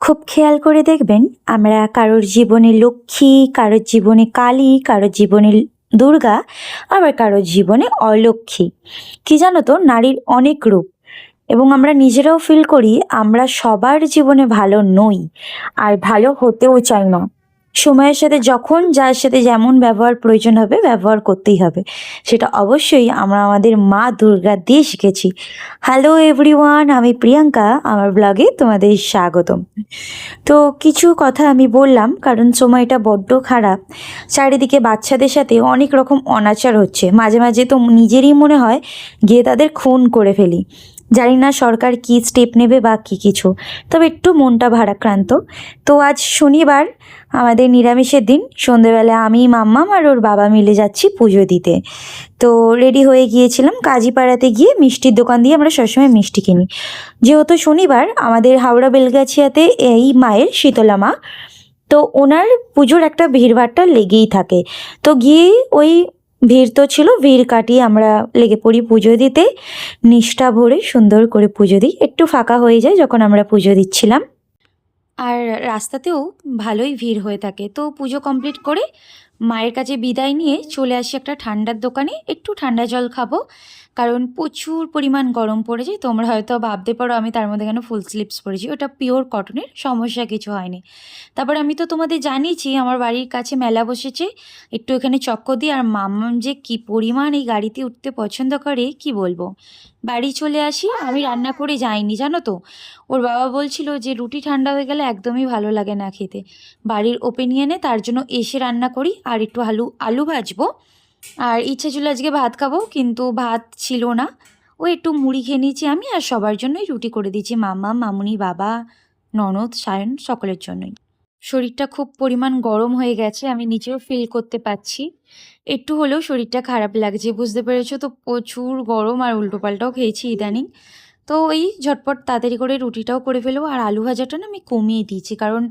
খুব খেয়াল করে দেখবেন আমরা কারোর জীবনে লক্ষ্মী, কারোর জীবনে কালী, কারোর জীবনে দুর্গা, আবার কারোর জীবনে অলক্ষ্মী। কি জানো তো, নারীর অনেক রূপ এবং আমরা নিজেরাও ফিল করি আমরা সবার জীবনে ভালো নই আর ভালো হতেও চাই না। সময়ের সাথে যখন যার সাথে যেমন ব্যবহার প্রয়োজন হবে ব্যবহার করতেই হবে, সেটা অবশ্যই আমরা আমাদের মা দুর্গা দিয়ে শিখেছি। হ্যালো এভরিওয়ান, আমি প্রিয়াঙ্কা, আমার ব্লগে তোমাদের স্বাগতম। তো কিছু কথা আমি বললাম কারণ সময়টা বড্ড খারাপ, চারিদিকে বাচ্চাদের সাথে অনেক রকম অনাচার হচ্ছে, মাঝে মাঝে তো নিজেরই মনে হয় গিয়ে তাদের খুন করে ফেলি। জানি না সরকার কী স্টেপ নেবে বা কী কিছু, তবে একটু মনটা ভারাক্রান্ত। তো আজ শনিবার, আমাদের নিরামিষের দিন, সন্ধেবেলা আমি, মাম্মাম আর ওর বাবা মিলে যাচ্ছি পুজো দিতে। তো রেডি হয়ে গিয়েছিলাম, কাজীপাড়াতে গিয়ে মিষ্টির দোকান দিয়ে আমরা সবসময় মিষ্টি কিনি। যেহেতু শনিবার, আমাদের হাওড়া বেলগাছিয়াতে এই মায়ের শীতলা মা, তো ওনার পুজোর একটা ভিড়ভাট্টা লেগেই থাকে। তো গিয়ে ওই ভিড় তো ছিল, ভিড় কাটিয়ে আমরা লেগে পড়ি পুজো দিতে। নিষ্ঠা ভরে সুন্দর করে পুজো দিই, একটু ফাঁকা হয়ে যায় যখন আমরা পুজো দিচ্ছিলাম। আর রাস্তাতেও ভালোই ভিড় হয়ে থাকে। তো পুজো কমপ্লিট করে মায়ের কাছে বিদায় নিয়ে চলে আসি একটা ঠান্ডার দোকানে, একটু ঠান্ডা জল খাবো, কারণ প্রচুর পরিমাণ গরম পড়েছে। তোমরা হয়তো ভাবতে পারো আমি তার মধ্যে কেন ফুল স্লিভস পরেছি, ওটা পিওর কটনের, সমস্যা কিছু হয়নি। তারপর আমি তো তোমাদের জানিয়েছি আমার বাড়ির কাছে মেলা বসেছে, একটু এখানে চক্কর দিই। আর মাম্মাম যে কী পরিমাণ এই গাড়িতে উঠতে পছন্দ করে কি বলবো। বাড়ি চলে আসি, আমি রান্না করে যাইনি জানো তো। ওর বাবা বলছিল যে রুটি ঠান্ডা হয়ে গেলে একদমই ভালো লাগে না খেতে, বাড়ির ওপিনিয়নে, তার জন্য এসে রান্না করি। আর একটু আলু ভাজবো, আর ইচ্ছে ছিল আজকে ভাত খাবো, কিন্তু ভাত ছিল না। ও একটু মুড়ি খেয়ে নিয়েছি আমি, আর সবার জন্যই রুটি করে দিয়েছি, মাম্মা, মামুনি, বাবা, ননদ, সায়ন, সকলের জন্যই। শরীরটা খুব পরিমাণ গরম হয়ে গেছে, আমি নিজেও ফিল করতে পারছি। একটু হলেও শরীরটা খারাপ লাগছে, বুঝতে পেরেছো তো, প্রচুর গরম আর উল্টোপাল্টাও খেয়েছি ইদানিং। তো ওই ঝটপট তাড়াতাড়ি করে রুটিটাও করে ফেলবো, আর আলু ভাজাটা না আমি কমিয়ে দিয়েছি, কারণ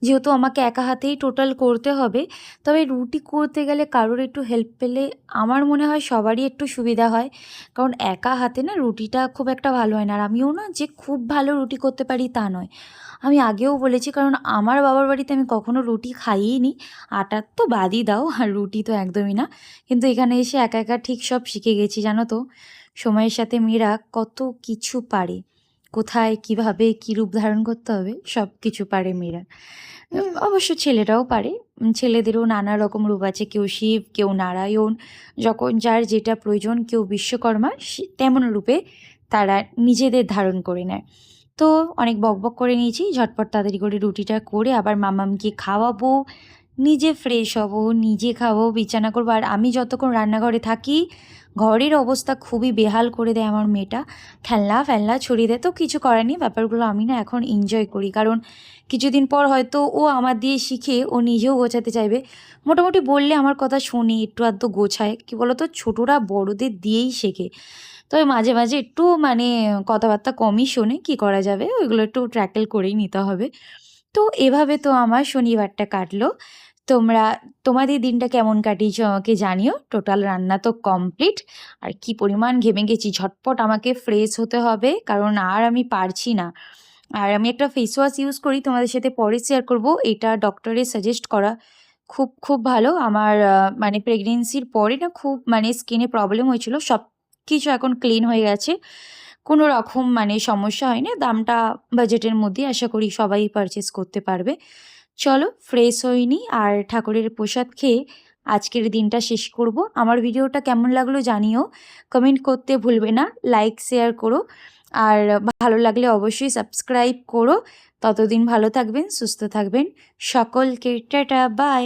যেহেতু আমাকে একা হাতেই টোটাল করতে হবে। তবে রুটি করতে গেলে কারোর একটু হেল্প পেলে আমার মনে হয় সবারই একটু সুবিধা হয়, কারণ একা হাতে না রুটিটা খুব একটা ভালো হয় না। আর আমিও না যে খুব ভালো রুটি করতে পারি তা নয়, আমি আগেও বলেছি, কারণ আমার বাবার বাড়িতে আমি কখনো রুটি খাইই নি। আটার তো বাদই দাও, আর রুটি তো একদমই না। কিন্তু এখানে এসে একা একা ঠিক সব শিখে গেছি জানো তো। সময়ের সাথে মেয়েরা কত কিছু পারে, কোথায় কিভাবে কী রূপ ধারণ করতে হবে সব কিছু পারে মেয়েরা। অবশ্য ছেলেরাও পারে, ছেলেদেরও নানা রকম রূপ আছে, কেউ শিব, কেউ নারায়ণ, যখন যার যেটা প্রয়োজন, কেউ বিশ্বকর্মা, তেমন রূপে তারা নিজেদের ধারণ করে নেয়। তো অনেক বকবক করে নিয়েছি, ঝটপট তাড়াতাড়ি করে রুটিটা করে আবার মামামকে খাওয়াবো, নিজে ফ্রেশ হব, নিজে খাবো, বিছানা করবো। আর আমি যতক্ষণ রান্নাঘরে থাকি, ঘরের অবস্থা খুবই বেহাল করে দেয় আমার মেয়েটা, খেলনা ফেলনা ছড়িয়ে দেয়। তো কিছু করার নেই, ব্যাপারগুলো আমি না এখন এনজয় করি, কারণ কিছুদিন পর হয়তো ও আমার দিয়ে শিখে ও নিজেও গোছাতে চাইবে। মোটামুটি বললে আমার কথা শোনে, একটু আধটু গোছায়। কী বলো তো, ছোটরা বড়দের দিয়েই শেখে। তবে মাঝে মাঝে একটু মানে কথাবার্তা কমই শোনে, কী করা যাবে, ওইগুলো একটু ট্র্যাকেল করেই নিতে হবে। তো এভাবে তো আমার শনিবারটা কাটলো। তোমরা তোমাদের দিনটা কেমন কাটিয়েছো আমাকে জানিও। টোটাল রান্না তো কমপ্লিট, আর কি পরিমাণ ঘেমে গেছি, ঝটপট আমাকে ফ্রেশ হতে হবে, কারণ আর আমি পারছি না। আর আমি একটা ফেস ওয়াশ ইউজ করি, তোমাদের সাথে পরে শেয়ার করব, এটা ডক্টরের সাজেস্ট করা, খুব খুব ভালো। আমার মানে প্রেগনেন্সির পরে না খুব মানে স্কিনে প্রবলেম হয়েছিল, সব কিছু এখন ক্লিন হয়ে গেছে, কোনো রকম মানে সমস্যা হয় না। দামটা বাজেটের মধ্যে, আশা করি সবাই পারচেস করতে পারবে। চলো ফ্রেশ হয়ে নিই, আর ঠাকুরের প্রসাদ খেয়ে আজকের দিনটা শেষ করব। আমার ভিডিওটা কেমন লাগলো জানিও, কমেন্ট করতে ভুলবে না, লাইক শেয়ার করো, আর ভালো লাগলে অবশ্যই সাবস্ক্রাইব করো। ততদিন ভালো থাকবেন, সুস্থ থাকবেন, সকলকে টাটা, বাই।